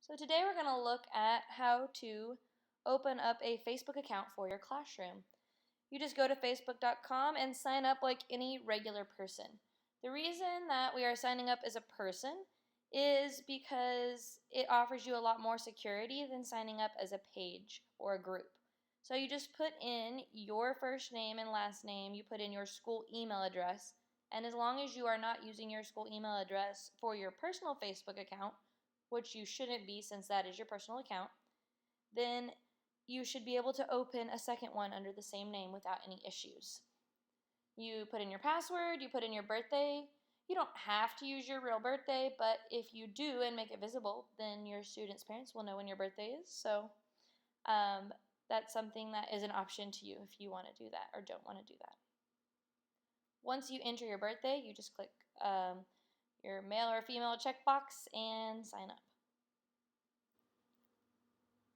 So today we're going to look at how to open up a Facebook account for your classroom. You just go to facebook.com and sign up like any regular person. The reason that we are signing up as a person is because it offers you a lot more security than signing up as a page or a group. So you just put in your first name and last name, you put in your school email address, and as long as you are not using your school email address for your personal Facebook account, which you shouldn't be since that is your personal account, then you should be able to open a second one under the same name without any issues. You put in your password, you put in your birthday. You don't have to use your real birthday, but if you do and make it visible, then your students' parents will know when your birthday is. So that's something that is an option to you if you want to do that or don't want to do that. Once you enter your birthday, you just click your male or female checkbox and sign up.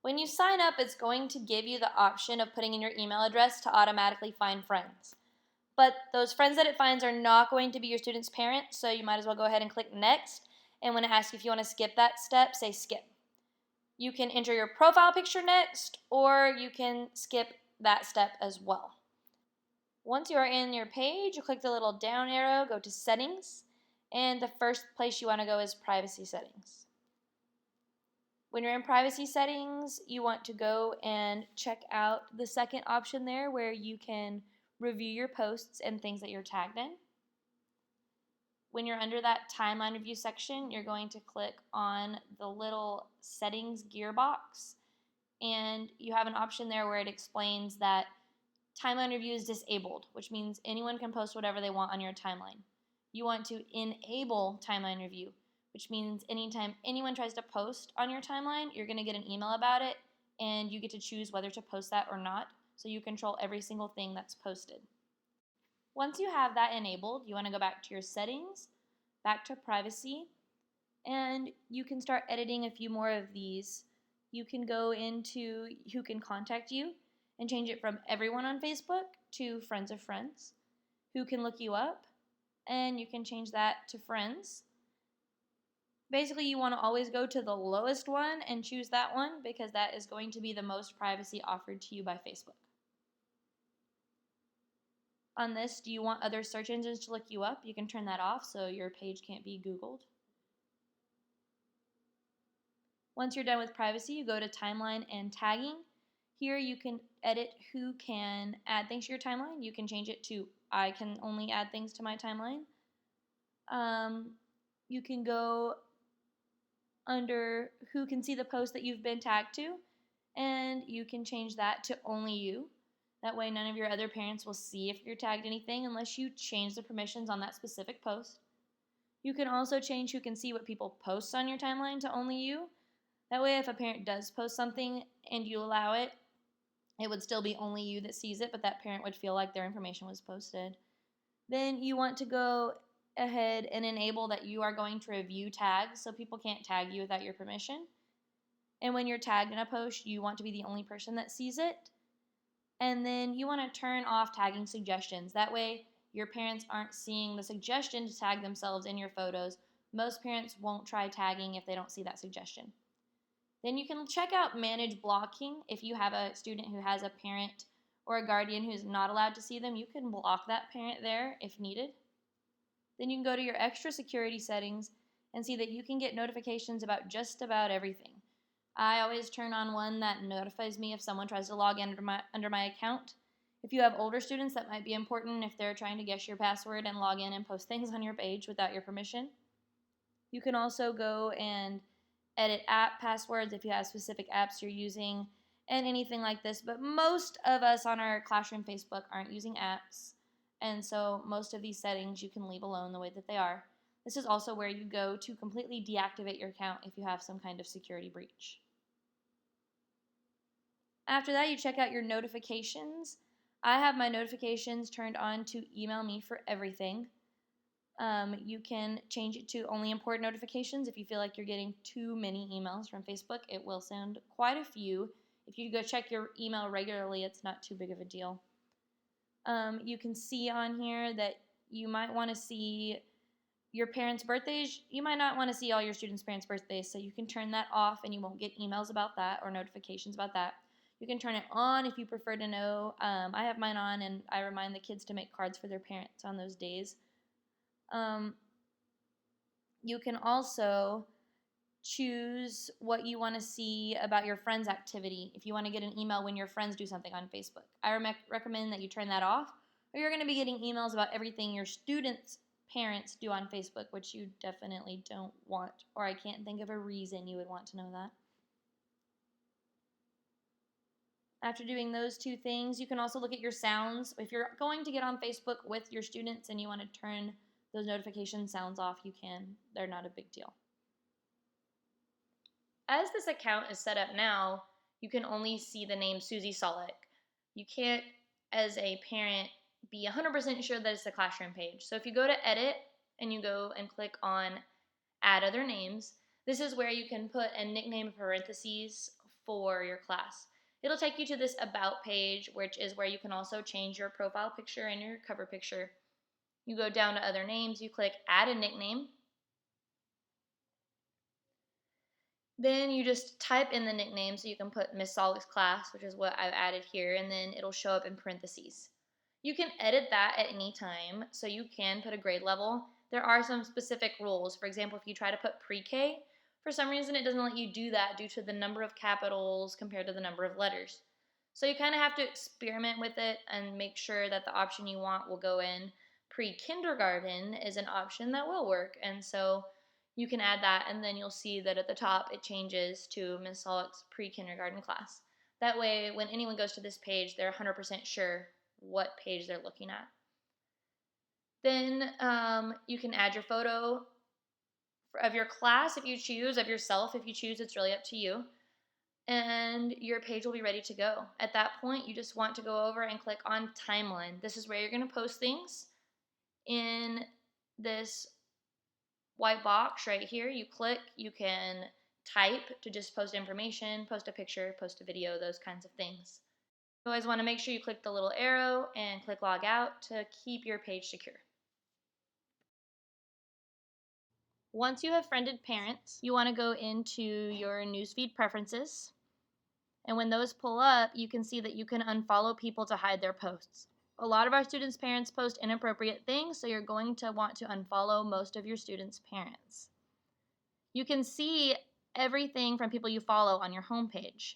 When you sign up, it's going to give you the option of putting in your email address to automatically find friends. But those friends that it finds are not going to be your student's parents, so you might as well go ahead and click next. And when it asks you if you want to skip that step, say skip. You can enter your profile picture next, or you can skip that step as well. Once you are in your page, you click the little down arrow, go to settings, and the first place you want to go is privacy settings. When you're in privacy settings, you want to go and check out the second option there where you can review your posts and things that you're tagged in. When you're under that timeline review section, you're going to click on the little settings gearbox, and you have an option there where it explains that timeline review is disabled, which means anyone can post whatever they want on your timeline. You want to enable timeline review, which means anytime anyone tries to post on your timeline, you're going to get an email about it, and you get to choose whether to post that or not, so you control every single thing that's posted. Once you have that enabled, you want to go back to your settings, back to privacy, and you can start editing a few more of these. You can go into who can contact you and change it from everyone on Facebook to friends of friends, who can look you up, and you can change that to friends. Basically, you want to always go to the lowest one and choose that one because that is going to be the most privacy offered to you by Facebook. On this, do you want other search engines to look you up? You can turn that off so your page can't be Googled. Once you're done with privacy, you go to timeline and tagging. Here you can edit who can add things to your timeline. You can change it to I can only add things to my timeline. You can go under who can see the post that you've been tagged to, and you can change that to only you. That way none of your other parents will see if you're tagged anything unless you change the permissions on that specific post. You can also change who can see what people post on your timeline to only you. That way if a parent does post something and you allow it, it would still be only you that sees it, but that parent would feel like their information was posted. Then you want to go ahead and enable that you are going to review tags so people can't tag you without your permission. And when you're tagged in a post, you want to be the only person that sees it. And then you want to turn off tagging suggestions. That way your parents aren't seeing the suggestion to tag themselves in your photos. Most parents won't try tagging if they don't see that suggestion. Then you can check out manage blocking. If you have a student who has a parent or a guardian who's not allowed to see them, you can block that parent there if needed. Then you can go to your extra security settings and see that you can get notifications about just about everything. I always turn on one that notifies me if someone tries to log in under my account. If you have older students, that might be important if they're trying to guess your password and log in and post things on your page without your permission. You can also go and edit app passwords if you have specific apps you're using and anything like this. But most of us on our classroom Facebook aren't using apps. And so most of these settings you can leave alone the way that they are. This is also where you go to completely deactivate your account if you have some kind of security breach. After that, you check out your notifications. I have my notifications turned on to email me for everything. You can change it to only important notifications if you feel like you're getting too many emails from Facebook. It will send quite a few. If you go check your email regularly, it's not too big of a deal. You can see on here that you might want to see your parents' birthdays, you might not want to see all your students' parents' birthdays, so you can turn that off and you won't get emails about that or notifications about that. You can turn it on if you prefer to know. I have mine on, and I remind the kids to make cards for their parents on those days. You can also choose what you want to see about your friends' activity. If you want to get an email when your friends do something on Facebook, I recommend that you turn that off, or you're going to be getting emails about everything your students' parents do on Facebook, which you definitely don't want, or I can't think of a reason you would want to know that. After doing those two things, you can also look at your sounds. If you're going to get on Facebook with your students and you want to turn those notification sounds off, you can. They're not a big deal. As this account is set up now, you can only see the name Susie Solik. You can't, as a parent, be 100% sure that it's the classroom page. So if you go to edit and you go and click on add other names, this is where you can put a nickname in parentheses for your class. It'll take you to this about page, which is where you can also change your profile picture and your cover picture. You go down to other names, you click add a nickname. Then you just type in the nickname, so you can put Miss Solik's class, which is what I've added here, and then it'll show up in parentheses. You can edit that at any time, so you can put a grade level. There are some specific rules. For example, if you try to put pre-K, for some reason it doesn't let you do that due to the number of capitals compared to the number of letters. So you kind of have to experiment with it and make sure that the option you want will go in. Pre-kindergarten is an option that will work, and so you can add that, and then you'll see that at the top it changes to Ms. Solik's pre-kindergarten class. That way, when anyone goes to this page, they're 100% sure what page they're looking at. Then you can add your photo of your class if you choose, of yourself if you choose. It's really up to you. And your page will be ready to go. At that point, you just want to go over and click on timeline. This is where you're going to post things. In this white box right here, you click, you can type to just post information, post a picture, post a video, those kinds of things. You always want to make sure you click the little arrow and click log out to keep your page secure. Once you have friended parents, you want to go into your newsfeed preferences. And when those pull up, you can see that you can unfollow people to hide their posts. A lot of our students' parents post inappropriate things, so you're going to want to unfollow most of your students' parents. You can see everything from people you follow on your homepage.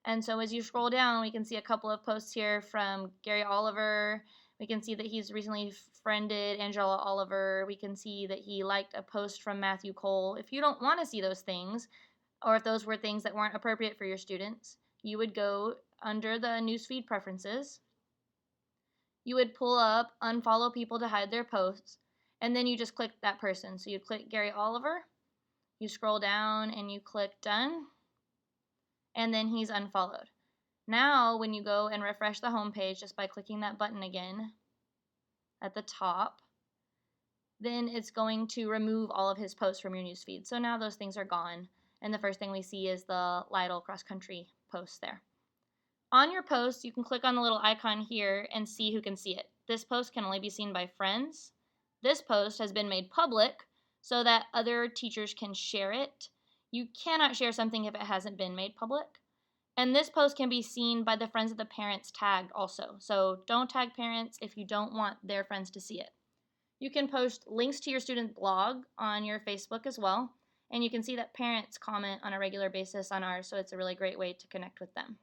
And so as you scroll down, we can see a couple of posts here from Gary Oliver. We can see that he's recently friended Angela Oliver. We can see that he liked a post from Matthew Cole. If you don't want to see those things, or if those were things that weren't appropriate for your students, you would go under the newsfeed preferences. You would pull up unfollow people to hide their posts, and then you just click that person. So you click Gary Oliver, you scroll down and you click done, and then he's unfollowed. Now, when you go and refresh the home page just by clicking that button again at the top, then it's going to remove all of his posts from your newsfeed. So now those things are gone, and the first thing we see is the Lytle cross country post there. On your post, you can click on the little icon here and see who can see it. This post can only be seen by friends. This post has been made public so that other teachers can share it. You cannot share something if it hasn't been made public. And this post can be seen by the friends of the parents tagged also. So don't tag parents if you don't want their friends to see it. You can post links to your student blog on your Facebook as well. And you can see that parents comment on a regular basis on ours, so it's a really great way to connect with them.